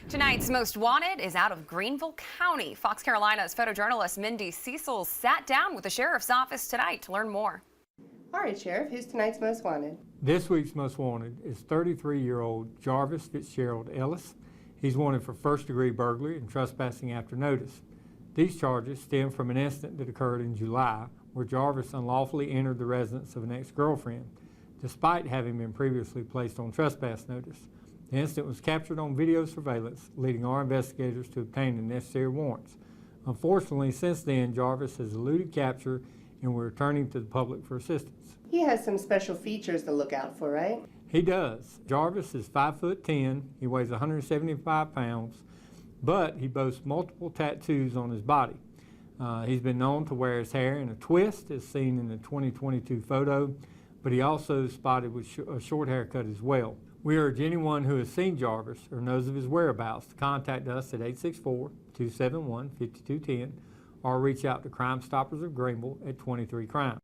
Tonight's Most Wanted is out of Greenville County. Fox Carolina's photojournalist Mindy Cecil sat down with the sheriff's office tonight to learn more. All right, Sheriff, who's tonight's Most Wanted? This week's Most Wanted is 33-year-old Jarvis Ellis. He's wanted for first-degree burglary and trespassing after notice. These charges stem from an incident that occurred in July where Jarvis unlawfully entered the residence of an ex-girlfriend, despite having been previously placed on trespass notice. The incident was captured on video surveillance, leading our investigators to obtain the necessary warrants. Unfortunately, since then, Jarvis has eluded capture and we're turning to the public for assistance. He has some special features to look out for, right? He does. Jarvis is 5'10", he weighs 175 pounds, but he boasts multiple tattoos on his body. He's been known to wear his hair in a twist, as seen in the 2022 photo, but he also is spotted with a short haircut as well. We urge anyone who has seen Jarvis or knows of his whereabouts to contact us at 864-271-5210 or reach out to Crime Stoppers of Greenville at 23 Crime.